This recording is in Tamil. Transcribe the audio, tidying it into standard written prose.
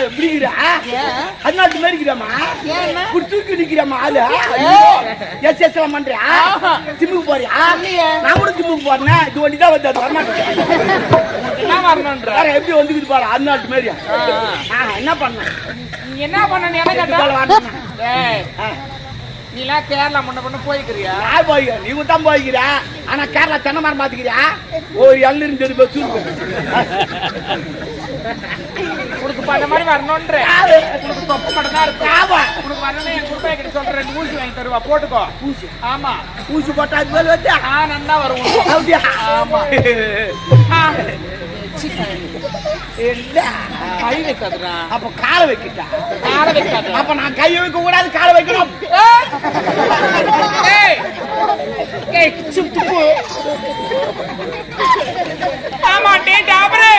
எப்படி அதனால மாதிரி இருக்கிறாமா தூக்கி நிற்கிறாமா ஆளு எல்லாம் பண்றியா ஜிம்முக்கு போறியா நான் கூட ஜிம்முக்கு போறேன் இது வண்டிதான் வந்து வரமாட்டேன் என்ன வரணும்ன்ற எப்படி வந்துக்கிட்டு பாரு அதனால மாதிரி என்ன பண்ண என்ன பண்ண எனக்கு நீலாம் கேரளா முன்ன போய்க்கிறியா யார் போய்க்க நீங்க தான் போய்க்கிற ஆனா கேரளா தென்னை மரம் பாத்துக்கிறியா ஒரு எல்லு சொல்லி போய் சூடு உனக்கு பண்ண மாதிரி வரணும்ன்ற உனக்கு தொப்ப மட்டும் தான் இருக்கு உனக்கு வரணும் என் குடும்பம் கிட்ட சொல்ற 2 ஊசி வாங்கி தருவா போட்டுக்கோ ஊசி ஆமா ஊசி போட்டா அது மேல வந்து நல்லா வரும் ஆமா கை வைக்காதுடா அப்ப காலை வைக்கிட்டா காலை வைக்காது அப்ப நான் கை வைக்க கூடாது காலை வைக்கணும் ஆமா டே டாபரே